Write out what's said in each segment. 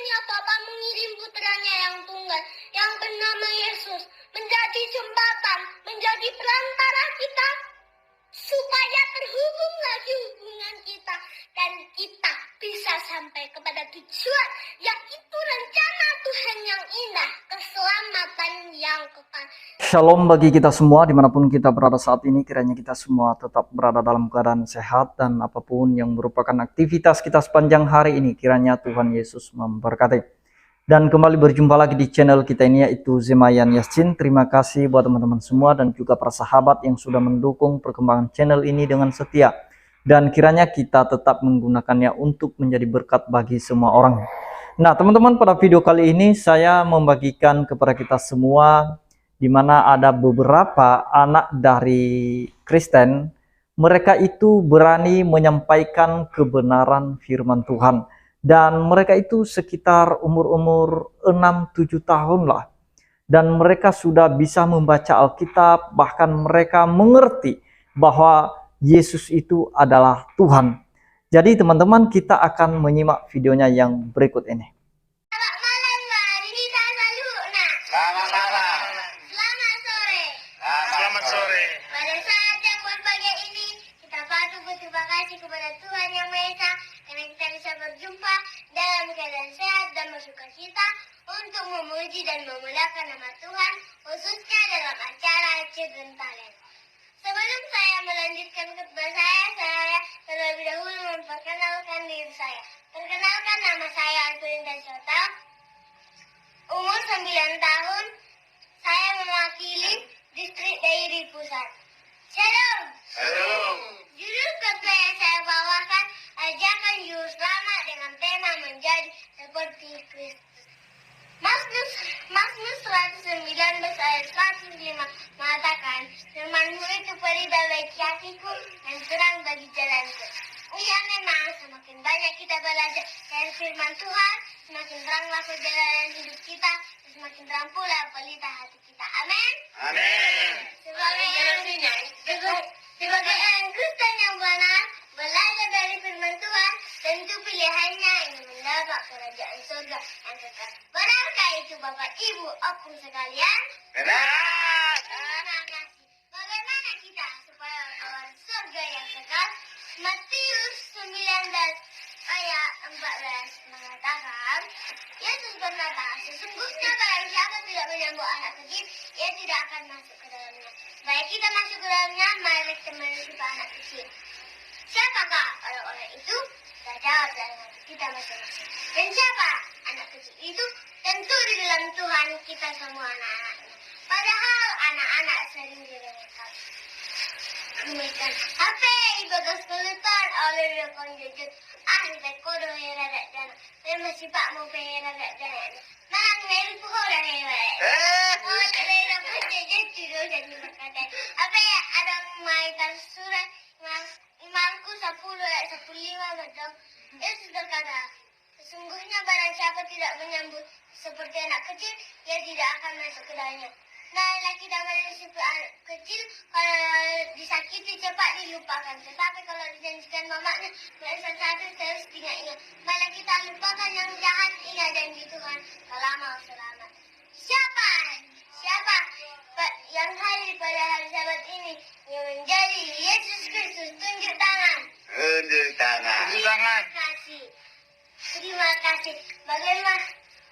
akhirnya Bapa mengirim putranya yang tunggal, yang bernama Yesus, menjadi jembatan, menjadi perantara kita, supaya terhubung lagi hubungan kita, dan kita bisa sampai kepada tujuan, yaitu rencana Tuhan yang indah, keselamatan yang kekal. Shalom bagi kita semua dimanapun kita berada saat ini. Kiranya kita semua tetap berada dalam keadaan sehat, dan apapun yang merupakan aktivitas kita sepanjang hari ini, kiranya Tuhan Yesus memberkati. Dan kembali berjumpa lagi di channel kita ini, yaitu Zemayan Yasin. Terima kasih buat teman-teman semua dan juga para sahabat yang sudah mendukung perkembangan channel ini dengan setia. Dan kiranya kita tetap menggunakannya untuk menjadi berkat bagi semua orang. Nah teman-teman, pada video kali ini saya membagikan kepada kita semua di mana ada beberapa anak dari Kristen, mereka itu berani menyampaikan kebenaran firman Tuhan. Dan mereka itu sekitar umur-umur 6-7 tahun lah. Dan mereka sudah bisa membaca Alkitab, bahkan mereka mengerti bahwa Yesus itu adalah Tuhan. Jadi teman-teman, kita akan menyimak videonya yang berikut ini. Selamat sore. Pada saat yang berbahagia ini, kita patut berterima kasih kepada Tuhan Yang Maha Esa karena kita bisa berjumpa dalam keadaan sehat dan bersukacita untuk memuji dan memuliakan nama Tuhan, khususnya dalam acara Children Talent. Sebelum saya melanjutkan khotbah saya terlebih dahulu memperkenalkan diri saya. Perkenalkan, nama saya Artulinda Sota, umur 9 tahun, saya mewakili Distrik Dairi Pusat. Shalom. Shalom. Judul khotbah yang saya bawakan, ajakan juru selamat dengan tema menjadi seperti Kristus. Mazmur 119 ayat 105 mengatakan, firman-Mu itu pelita bagi kakiku dan terang bagi jalanku. Ya memang, semakin banyak kita belajar dari firman Tuhan, semakin teranglah perjalanan hidup kita, dan semakin terang pula pelita hati kita. Amin. Amin. Sebagai orang Kristen yang benar, belajar dari firman Tuhan, tentu pilihannya ingin mendapat kerajaan surga yang kekal. Benarkah itu Bapak Ibu opung sekalian? Benar. Terima kasih. Bagaimana kita supaya kawan surga yang kekal? Matius 19 ayat 14 mengatakan, Yesus berkata, sesungguhnya barang siapa tidak menyambut anak kecil, ia tidak akan masuk ke dalamnya. Baik kita masuk ke dalamnya, mari kita menyusup anak kecil. Siapakah orang-orang itu? Kita jawab dalam hati kita masing-masing. Dan siapa anak kecil itu? Tentu di dalam Tuhan kita semua anak-anaknya. Padahal anak-anak sering diremehkan. HP ibadah kelutan oleh rekon jujur. Kita kodoh heradak dana. Memang sifat mau heradak dana. Manang meru puho dah heradak. Oh, tidak dapat jadi jadi berkata. Apa ya ada maitan surat Imamku 10 ayat 15 betul. Yesus berkata, sesungguhnya barang siapa tidak menyambut seperti anak kecil, ia tidak akan masuk ke dalamnya. Nah, kita menyusup anak kecil, kalau disakiti cepat dilupakan. Tetapi kalau dijanjikan mamanya, merasa satu terus ingat-ingat. Malah kita lupakan yang jahat, ingat janji Tuhan, selama selamat. Siapa yang hadir pada hari Sabat ini yang menjadi Yesus Kristus? Tunjuk tangan. Tunjuk tangan. Terima kasih. Bagaimana?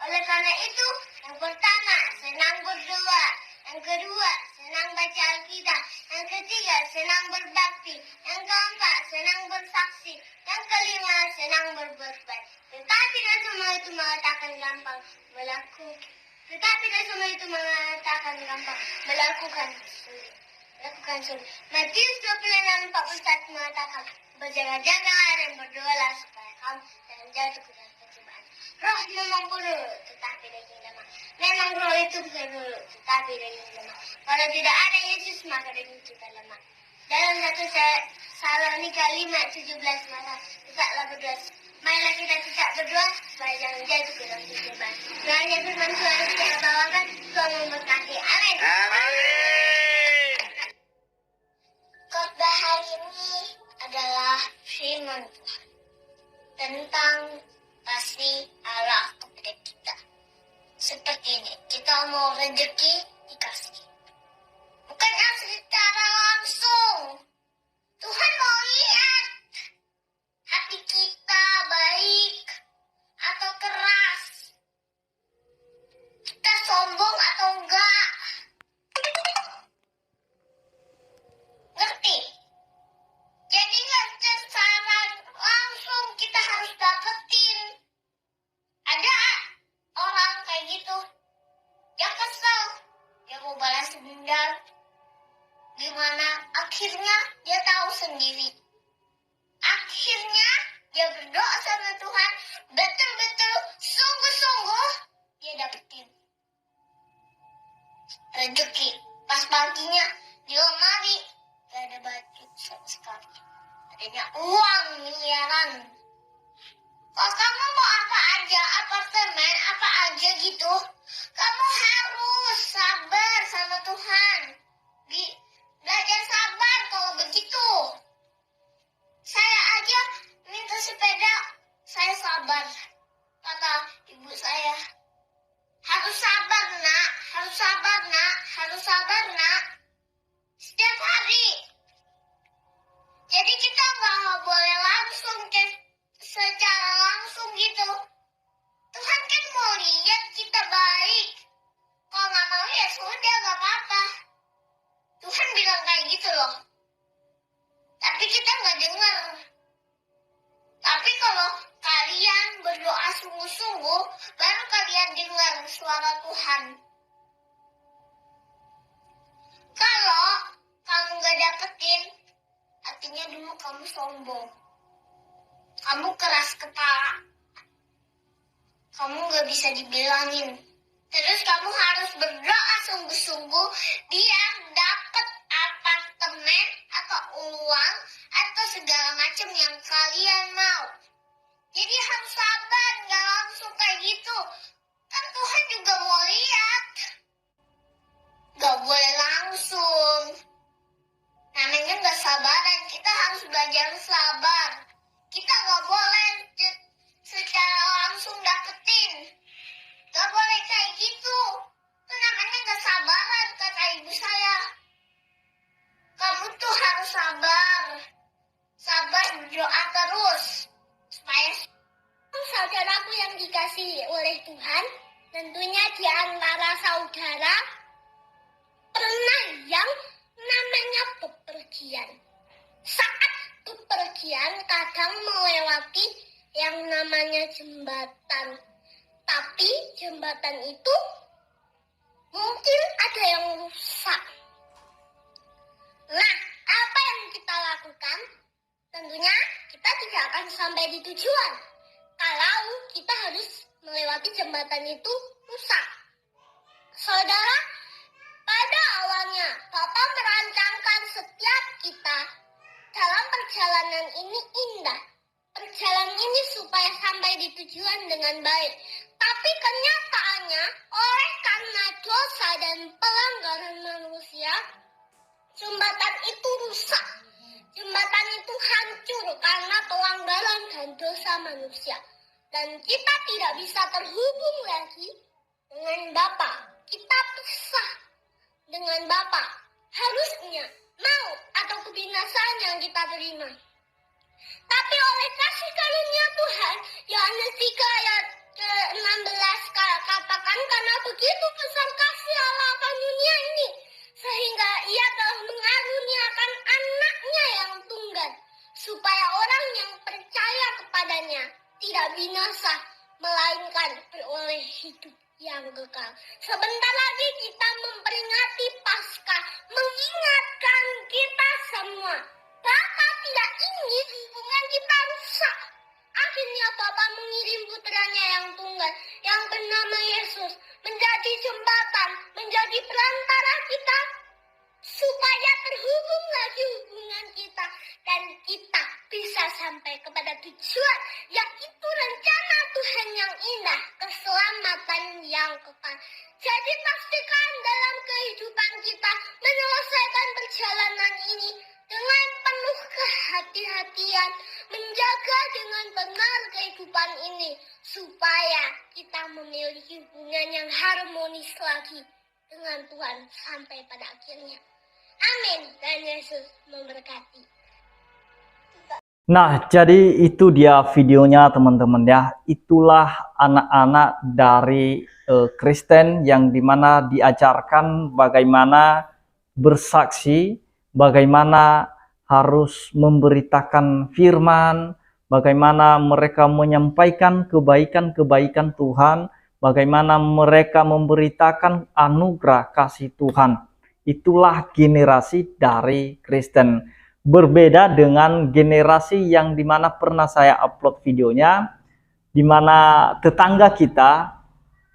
Oleh karena itu, yang pertama, senang berdoa. Yang kedua, senang baca Alkitab. Yang ketiga, senang berbakti. Yang keempat, senang bersaksi. Yang kelima, senang berbuat baik. Tetapi dan semua itu mengatakan gampang melakukan sulit. Matius 26:41 mengatakan, berjaga-jaga dan berdoalah supaya kamu jangan jatuh ke dalam pencobaan. Roh memang buruk, tetapi daging lemah. Memang roh itu buruk, tetapi daging lemah. Kalau tidak ada Yesus, maka daging kita lemah. Dalam 1 Tesalonika 5:17 mengatakan, tetaplah berdoa. Marilah kita tetap berdoa supaya jangan jatuh ke dalam pencobaan. Doanya firman Tuhan yang kita bawakan, Tuhan memberkati. Amin. Amin. Khotbah hari ini adalah firman Tuhan tentang kasih Allah kepada mau rezeki dikasih. Bukan yang secara langsung. Tuhan mau lihat hati kita baik atau keras. Kita sombong atau enggak. Ngerti? Jadi nggak secara langsung kita harus dapetin. Ada orang kayak gitu. Dia kesel. Dia mau balas dendam. Gimana? Akhirnya dia tahu sendiri. Akhirnya dia berdoa sama Tuhan. Betul-betul sungguh-sungguh dia dapetin rezeki. Pas paginya di lemari gak ada baju sama sekali. Adanya uang miliaran. Kalau kamu mau apa aja, apartemen, apa aja gitu, kamu harus sabar sama Tuhan. Belajar sabar kalau begitu. Saya aja minta sepeda, saya sabar. Kata ibu saya, harus sabar nak, harus sabar nak, harus sabar nak. Setiap hari. Jadi kita nggak boleh langsung secara langsung gitu. Tuhan kan mau lihat kita baik. Kalau nggak mau ya sudah nggak apa-apa. Tuhan bilang kayak gitu loh. Tapi kita nggak dengar. Tapi kalau kalian berdoa sungguh-sungguh, baru kalian dengar suara Tuhan. Kalau kamu nggak dapetin, artinya dulu kamu sombong. Kamu keras kepala. Kamu nggak bisa dibilangin. Terus kamu harus berdoa sungguh-sungguh biar dapat apartemen atau uang atau segala macam yang kalian mau. Jadi harus sabar, nggak langsung kayak gitu. Kan Tuhan juga mau lihat. Nggak boleh langsung. Namanya nggak sabaran, kita harus belajar sabar. Kita nggak boleh secara langsung dapetin. Nggak boleh kayak gitu. Itu namanya nggak sabaran, kata ibu saya. Kamu tuh harus sabar. Sabar berdoa terus. Supaya saudaraku yang dikasihi oleh Tuhan, tentunya di antara saudara pernah yang namanya bepergian. Saat bepergian kadang melewati yang namanya jembatan. Tapi jembatan itu mungkin ada yang rusak. Nah, apa yang kita lakukan? Tentunya kita tidak akan sampai di tujuan kalau kita harus melewati jembatan itu rusak. Saudara, pada awalnya Bapak merancangkan setiap kita dalam perjalanan ini indah. Perjalanan ini supaya sampai di tujuan dengan baik. Tapi kenyataannya oleh karena dosa dan pelanggaran manusia, jembatan itu rusak. Jembatan itu hancur karena pelanggaran dan dosa manusia. Dan kita tidak bisa terhubung lagi dengan Bapa. Kita pisah dengan Bapa. Harusnya maut atau kebinasaan yang kita terima. Tapi oleh kasih karunia Tuhan, Yohanes 3 ayat ke-16 katakan, karena begitu besar kasih Allah akan dunia ini, sehingga ia telah mengaruniakan anaknya yang tunggal, supaya orang yang percaya kepadanya tidak binasa, melainkan beroleh hidup yang kekal. Sebentar lagi kita memperingati Paskah, mengingatkan kita semua. Bapa tidak ingin hubungan kita rusak. Akhirnya Bapa mengirim putranya yang tunggal, yang bernama Yesus, menjadi jembatan, menjadi perantara kita, supaya terhubung lagi hubungan kita, dan kita bisa sampai kepada tujuan, yaitu rencana Tuhan yang indah, keselamatan yang kekal. Jadi pastikan dalam kehidupan kita menyelesaikan perjalanan ini dengan penuh kehati-hatian, menjaga dengan benar kehidupan ini supaya kita memiliki hubungan yang harmonis lagi dengan Tuhan sampai pada akhirnya. Amin. Dan Yesus memberkati. Nah, jadi itu dia videonya teman-teman ya. Itulah anak-anak dari Kristen yang dimana diajarkan bagaimana bersaksi, bagaimana harus memberitakan firman, bagaimana mereka menyampaikan kebaikan-kebaikan Tuhan, bagaimana mereka memberitakan anugerah kasih Tuhan. Itulah generasi dari Kristen. Berbeda dengan generasi yang dimana pernah saya upload videonya, dimana tetangga kita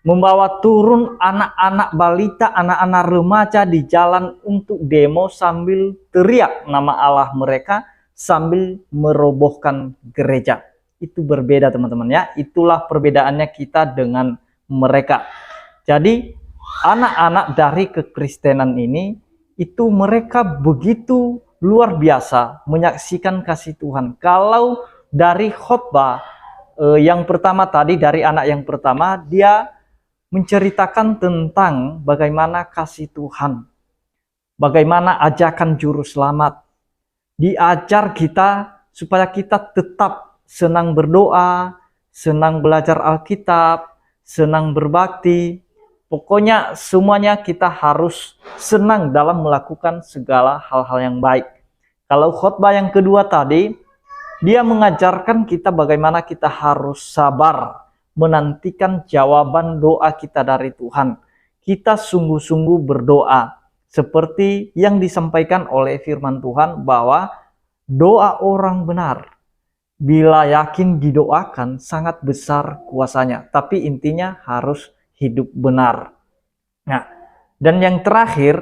membawa turun anak-anak balita, anak-anak remaja di jalan untuk demo sambil teriak nama Allah mereka, sambil merobohkan gereja. Itu berbeda teman-teman ya. Itulah perbedaannya kita dengan mereka. Jadi anak-anak dari kekristenan ini, itu mereka begitu luar biasa menyaksikan kasih Tuhan. Kalau dari khotbah yang pertama tadi, dari anak yang pertama, dia menceritakan tentang bagaimana kasih Tuhan, bagaimana ajakan juru selamat. Diajar kita supaya kita tetap senang berdoa, senang belajar Alkitab, senang berbakti. Pokoknya semuanya kita harus senang dalam melakukan segala hal-hal yang baik. Kalau khotbah yang kedua tadi, dia mengajarkan kita bagaimana kita harus sabar menantikan jawaban doa kita dari Tuhan. Kita sungguh-sungguh berdoa seperti yang disampaikan oleh firman Tuhan bahwa doa orang benar bila yakin didoakan sangat besar kuasanya. Tapi intinya harus hidup benar. Nah, dan yang terakhir,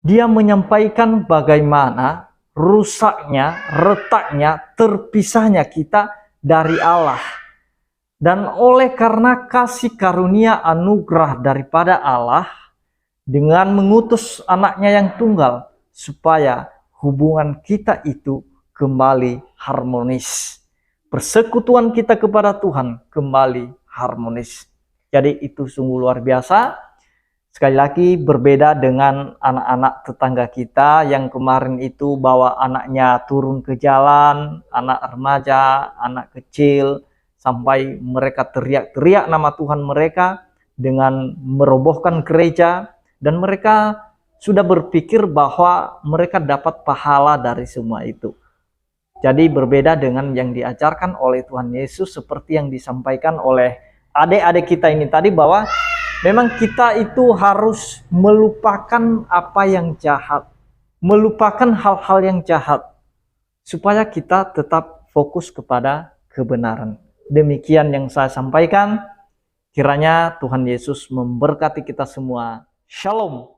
dia menyampaikan bagaimana rusaknya, retaknya, terpisahnya kita dari Allah. Dan oleh karena kasih karunia anugerah daripada Allah, dengan mengutus anaknya yang tunggal, supaya hubungan kita itu kembali harmonis. Persekutuan kita kepada Tuhan kembali harmonis. Jadi itu sungguh luar biasa. Sekali lagi berbeda dengan anak-anak tetangga kita yang kemarin itu bawa anaknya turun ke jalan, anak remaja, anak kecil, sampai mereka teriak-teriak nama Tuhan mereka dengan merobohkan gereja, dan mereka sudah berpikir bahwa mereka dapat pahala dari semua itu. Jadi berbeda dengan yang diajarkan oleh Tuhan Yesus, seperti yang disampaikan oleh adik-adik kita ini tadi, bahwa memang kita itu harus melupakan apa yang jahat, melupakan hal-hal yang jahat, supaya kita tetap fokus kepada kebenaran. Demikian yang saya sampaikan. Kiranya Tuhan Yesus memberkati kita semua. Shalom.